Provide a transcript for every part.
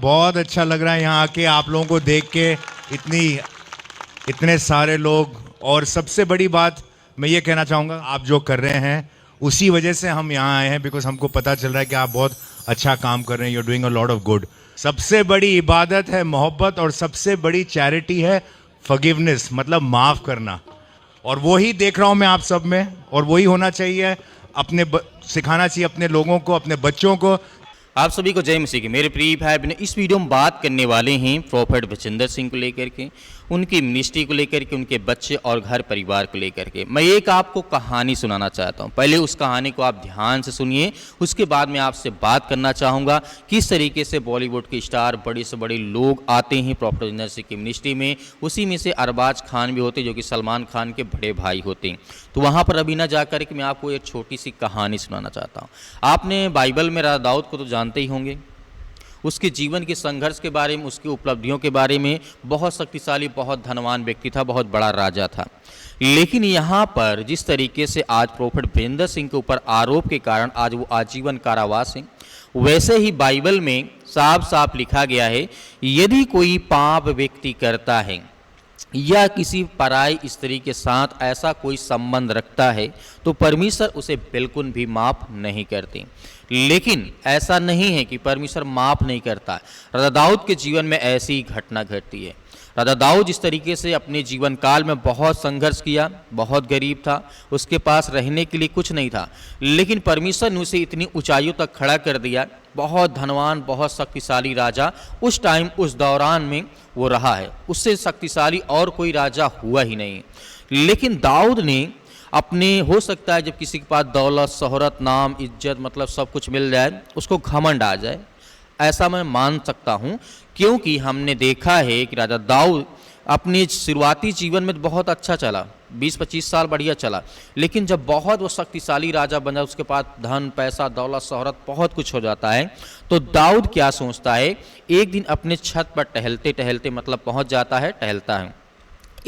बहुत अच्छा लग रहा है यहाँ आके आप लोगों को देख के, इतने सारे लोग। और सबसे बड़ी बात मैं ये कहना चाहूँगा, आप जो कर रहे हैं उसी वजह से हम यहाँ आए हैं, बिकॉज हमको पता चल रहा है कि आप बहुत अच्छा काम कर रहे हैं, you are doing a lot of good. सबसे बड़ी इबादत है मोहब्बत, और सबसे बड़ी चैरिटी है फॉरगिवनेस, मतलब माफ़ करना। और वही देख रहा हूँ मैं आप सब में, और वही होना चाहिए, सिखाना चाहिए अपने लोगों को, अपने बच्चों को। आप सभी को जय मसीह की। मेरे प्रिय भाई बहन, इस वीडियो में बात करने वाले हैं प्रॉफेट बचिंदर सिंह को लेकर के, उनकी मिनिस्ट्री को लेकर के, उनके बच्चे और घर परिवार को लेकर के। मैं एक आपको कहानी सुनाना चाहता हूं। पहले उस कहानी को आप ध्यान से सुनिए, उसके बाद मैं आपसे बात करना चाहूँगा किस तरीके से बॉलीवुड के स्टार, बड़े से बड़े लोग आते हैं प्रॉफेट बचिंदर सिंह की मिनिस्ट्री में। उसी में से अरबाज खान भी होते जो कि सलमान खान के बड़े भाई होते हैं। तो वहाँ पर अभी ना जाकर के मैं आपको एक छोटी सी कहानी सुनाना चाहता हूँ। आपने बाइबल में राजा दाऊद को तो जानते ही होंगे, उसके जीवन के संघर्ष के बारे में, उसकी उपलब्धियों के बारे में। बहुत शक्तिशाली, बहुत धनवान व्यक्ति था, बहुत बड़ा राजा था। लेकिन यहाँ पर जिस तरीके से आज प्रॉफेट बचिंदर सिंह के ऊपर आरोप के कारण आज वो आजीवन कारावास है, वैसे ही बाइबल में साफ साफ लिखा गया है, यदि कोई पाप व्यक्ति करता है या किसी पराई स्त्री के साथ ऐसा कोई संबंध रखता है तो परमेश्वर उसे बिल्कुल भी माफ़ नहीं करते। लेकिन ऐसा नहीं है कि परमेश्वर माफ़ नहीं करता। राजा दाऊद के जीवन में ऐसी घटना घटती है। राजा दाऊद जिस तरीके से अपने जीवन काल में बहुत संघर्ष किया, बहुत गरीब था, उसके पास रहने के लिए कुछ नहीं था, लेकिन परमेश्वर ने उसे इतनी ऊंचाइयों तक खड़ा कर दिया। बहुत धनवान, बहुत शक्तिशाली राजा उस टाइम, उस दौरान में वो रहा है। उससे शक्तिशाली और कोई राजा हुआ ही नहीं। लेकिन दाऊद ने अपने, हो सकता है जब किसी के पास दौलत, शोहरत, नाम, इज्जत, मतलब सब कुछ मिल जाए, उसको घमंड आ जाए, ऐसा मैं मान सकता हूँ। क्योंकि हमने देखा है कि राजा दाऊद अपने शुरुआती जीवन में बहुत अच्छा चला, 20-25 साल बढ़िया चला। लेकिन जब बहुत वो शक्तिशाली राजा बना, उसके पास धन, पैसा, दौलत, शोहरत, बहुत कुछ हो जाता है, तो दाऊद क्या सोचता है, एक दिन अपने छत पर टहलते टहलते, मतलब पहुंच जाता है, टहलता है,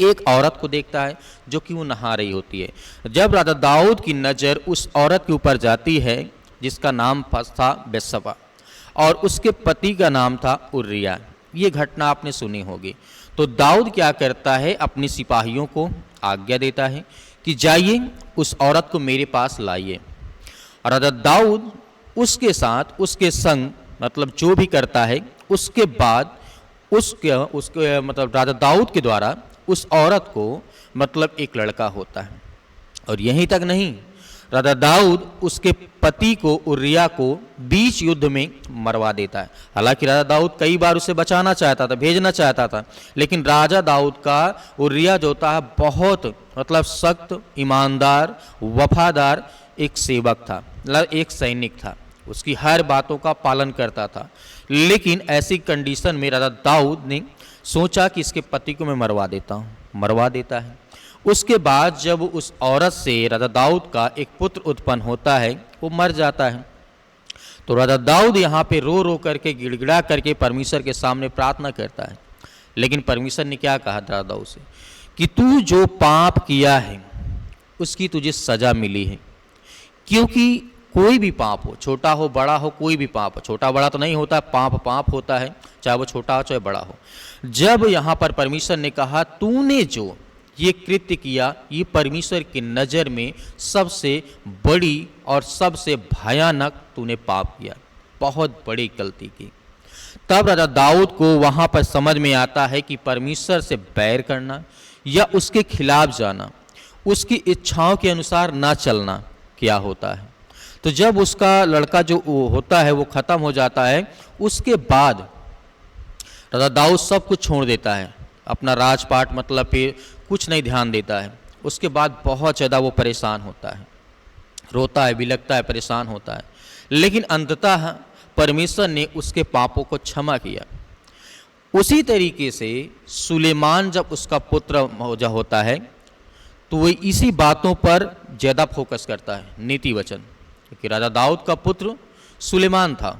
एक औरत को देखता है जो कि वो नहा रही होती है। जब राजा दाऊद की नज़र उस औरत के ऊपर जाती है जिसका नाम था बेत्शबा, और उसके पति का नाम था उर्रिया, ये घटना आपने सुनी होगी। तो दाऊद क्या करता है, अपने सिपाहियों को आज्ञा देता है कि जाइए उस औरत को मेरे पास लाइए। और राजा दाऊद उसके साथ, उसके संग, मतलब जो भी करता है, उसके बाद उसके मतलब राजा दाऊद के द्वारा उस औरत को, मतलब एक लड़का होता है। और यहीं तक नहीं, राजा दाऊद उसके पति को, उर्रिया को, बीच युद्ध में मरवा देता है। हालांकि राजा दाऊद कई बार उसे बचाना चाहता था, भेजना चाहता था, लेकिन राजा दाऊद का उर्रिया जो था बहुत, मतलब सख्त, ईमानदार, वफादार एक सेवक था, मतलब एक सैनिक था, उसकी हर बातों का पालन करता था। लेकिन ऐसी कंडीशन में राजा दाऊद ने सोचा कि इसके पति को मैं मरवा देता हूँ, मरवा देता है। उसके बाद जब उस औरत से राजा दाऊद का एक पुत्र उत्पन्न होता है, वो मर जाता है, तो राजा दाऊद यहाँ पे रो रो करके, गिड़गिड़ा करके परमेश्वर के सामने प्रार्थना करता है। लेकिन परमेश्वर ने क्या कहा राजा दाऊद से कि तू जो पाप किया है उसकी तुझे सजा मिली है। क्योंकि कोई भी पाप हो, छोटा हो बड़ा हो, कोई भी पाप हो, छोटा बड़ा तो नहीं होता, पाप पाप होता है, चाहे वो छोटा हो चाहे बड़ा हो। जब यहाँ पर परमेश्वर ने कहा तूने जो ये कृत्य किया, ये परमेश्वर की नज़र में सबसे बड़ी और सबसे भयानक तूने पाप किया, बहुत बड़ी गलती की। तब राजा दाऊद को वहाँ पर समझ में आता है कि परमेश्वर से बैर करना या उसके खिलाफ जाना, उसकी इच्छाओं के अनुसार ना चलना क्या होता है। तो जब उसका लड़का जो होता है वो ख़त्म हो जाता है, उसके बाद राजा दाऊद सब कुछ छोड़ देता है, अपना राजपाट, मतलब फिर कुछ नहीं ध्यान देता है। उसके बाद बहुत ज़्यादा वो परेशान होता है, रोता है, बिलखता है, परेशान होता है। लेकिन अंततः परमेश्वर ने उसके पापों को क्षमा किया। उसी तरीके से सुलेमान जब उसका पुत्र जो होता है, तो वो इसी बातों पर ज़्यादा फोकस करता है, नीति वचन, क्योंकि राजा दाऊद का पुत्र सुलेमान था।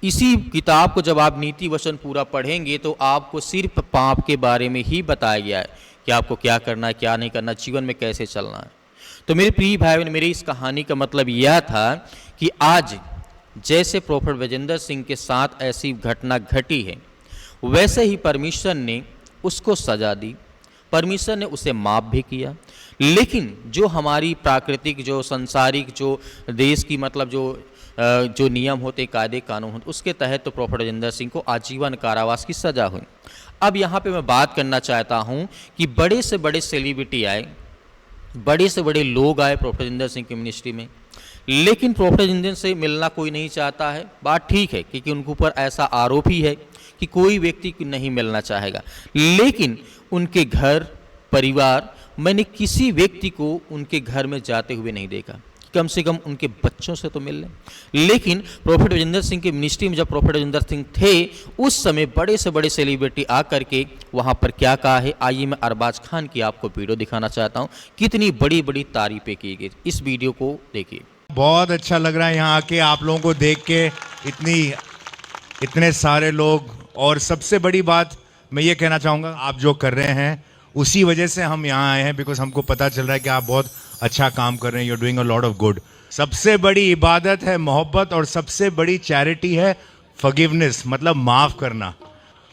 इसी किताब को जब आप नीति वचन पूरा पढ़ेंगे तो आपको सिर्फ पाप के बारे में ही बताया गया है कि आपको क्या करना है, क्या नहीं करना, जीवन में कैसे चलना है। तो मेरे प्रिय भाई बहन, मेरी इस कहानी का मतलब यह था कि आज जैसे प्रोफेट विजेंद्र सिंह के साथ ऐसी घटना घटी है, वैसे ही परमेश्वर ने उसको सजा दी, परमेश्वर ने उसे माफ़ भी किया। लेकिन जो हमारी प्राकृतिक, जो संसारिक, जो देश की मतलब जो नियम होते, कायदे कानून होते, उसके तहत तो प्रोफेट विजेंद्र सिंह को आजीवन कारावास की सज़ा हुई। अब यहाँ पे मैं बात करना चाहता हूँ कि बड़े से बड़े सेलिब्रिटी आए, बड़े से बड़े लोग आए प्रोफेट विजेंद्र सिंह की मिनिस्ट्री में, लेकिन प्रोफेट विजेंद्र से मिलना कोई नहीं चाहता है। बात ठीक है, क्योंकि उनके ऊपर ऐसा आरोप ही है कि कोई व्यक्ति नहीं मिलना चाहेगा। लेकिन उनके घर परिवार, मैंने किसी व्यक्ति को उनके घर में जाते हुए नहीं देखा, कम से कम उनके बच्चों से तो मिल लें। लेकिन प्रोफेट विजेंद्र सिंह की मिनिस्ट्री में जब प्रोफेट विजेंद्र सिंह थे, उस समय बड़े से बड़े सेलिब्रिटी आकर के वहाँ पर क्या कहा है, आइए मैं अरबाज खान की आपको वीडियो दिखाना चाहता हूँ, कितनी बड़ी बड़ी तारीफें की गई। इस वीडियो को देखिए। बहुत अच्छा लग रहा है यहाँ आके आप लोगों को देख के, इतने सारे लोग। और सबसे बड़ी बात मैं ये कहना चाहूँगा, आप जो कर रहे हैं उसी वजह से हम यहाँ आए हैं, बिकॉज हमको पता चल रहा है कि आप बहुत अच्छा काम कर रहे हैं, you are doing a lot of good. सबसे बड़ी इबादत है मोहब्बत, और सबसे बड़ी चैरिटी है फॉरगिवनेस, मतलब माफ़ करना।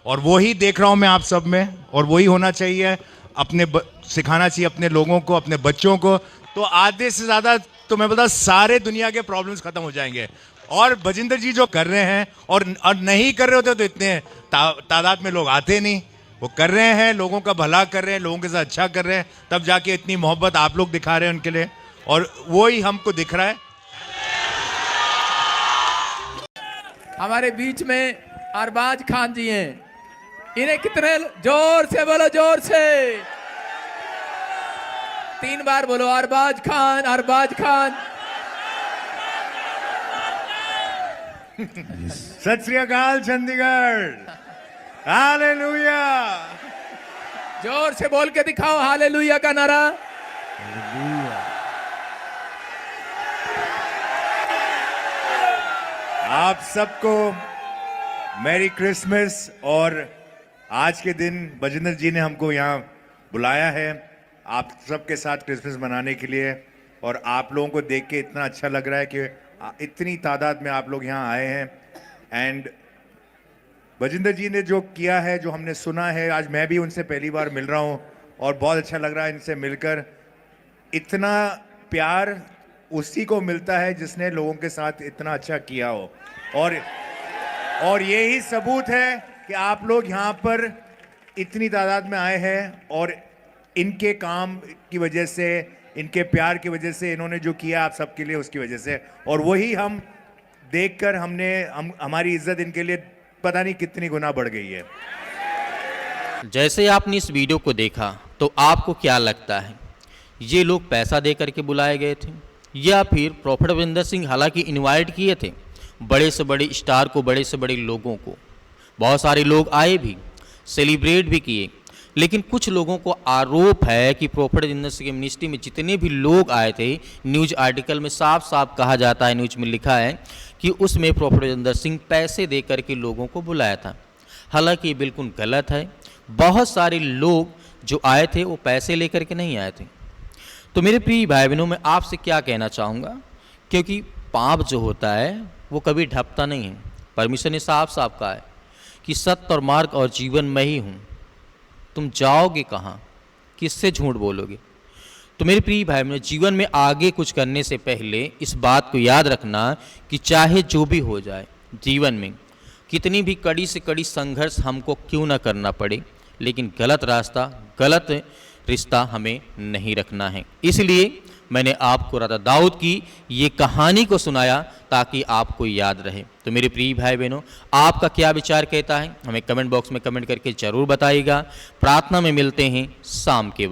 और वही देख रहा हूँ मैं आप सब में, और वही होना चाहिए, सिखाना चाहिए अपने लोगों को, अपने बच्चों को। तो आधे से ज़्यादा तो मैं बता, सारे दुनिया के प्रॉब्लम्स खत्म हो जाएंगे। और विजेंद्र जी जो कर रहे हैं, और नहीं कर रहे होते तो इतने तादाद में लोग आते नहीं। वो कर रहे हैं, लोगों का भला कर रहे हैं, लोगों के साथ अच्छा कर रहे हैं, तब जाके इतनी मोहब्बत आप लोग दिखा रहे हैं उनके लिए, और वो ही हमको दिख रहा है। हमारे बीच में अरबाज खान जी हैं, इन्हें कितने जोर से बोलो, जोर से 3 बार बोलो, अरबाज खान, अरबाज खान। सत श्री अकाल चंडीगढ़, हालेलुया। जोर से बोल के दिखाओ हालेलुया का नारा। आप सबको मैरी क्रिसमस। और आज के दिन विजेंद्र जी ने हमको यहाँ बुलाया है आप सबके साथ क्रिसमस मनाने के लिए, और आप लोगों को देख के इतना अच्छा लग रहा है कि इतनी तादाद में आप लोग यहाँ आए हैं। एंड विजेंद्र जी ने जो किया है, जो हमने सुना है, आज मैं भी उनसे पहली बार मिल रहा हूँ, और बहुत अच्छा लग रहा है इनसे मिलकर। इतना प्यार उसी को मिलता है जिसने लोगों के साथ इतना अच्छा किया हो, और यही सबूत है कि आप लोग यहाँ पर इतनी तादाद में आए हैं, और इनके काम की वजह से, इनके प्यार की वजह से, इन्होंने जो किया आप सबके लिए, उसकी वजह से। और वही हम देखकर हमारी इज्जत इनके लिए पता नहीं कितनी गुना बढ़ गई है। जैसे आपने इस वीडियो को देखा, तो आपको क्या लगता है, ये लोग पैसा दे करके बुलाए गए थे, या फिर प्रोफेट विजेंद्र सिंह हालांकि इनवाइट किए थे बड़े से बड़े स्टार को, बड़े से बड़े लोगों को, बहुत सारे लोग आए भी, सेलिब्रेट भी किए, लेकिन कुछ लोगों को आरोप है कि प्रोफेट विजेंद्र सिंह की मिनिस्ट्री में जितने भी लोग आए थे, न्यूज आर्टिकल में साफ साफ कहा जाता है, न्यूज में लिखा है कि उसमें प्रोफेट विजेंद्र सिंह पैसे दे करके लोगों को बुलाया था। हालांकि ये बिल्कुल गलत है। बहुत सारे लोग जो आए थे वो पैसे लेकर के नहीं आए थे। तो मेरे प्रिय भाई बहनों, मैं आपसे क्या कहना चाहूँगा, क्योंकि पाप जो होता है वो कभी ढपता नहीं है। परमेश्वर ने साफ साफ कहा है कि सत्य और मार्ग और जीवन मैं ही हूँ, तुम जाओगे कहाँ, किससे झूठ बोलोगे। तो मेरे प्रिय भाई बहनों, जीवन में आगे कुछ करने से पहले इस बात को याद रखना कि चाहे जो भी हो जाए जीवन में, कितनी भी कड़ी से कड़ी संघर्ष हमको क्यों ना करना पड़े, लेकिन गलत रास्ता, गलत रिश्ता हमें नहीं रखना है। इसलिए मैंने आपको राजा दाऊद की ये कहानी को सुनाया ताकि आपको याद रहे। तो मेरे प्रिय भाई बहनों, आपका क्या विचार कहता है, हमें कमेंट बॉक्स में कमेंट करके ज़रूर बताइएगा। प्रार्थना में मिलते हैं शाम के वक्त।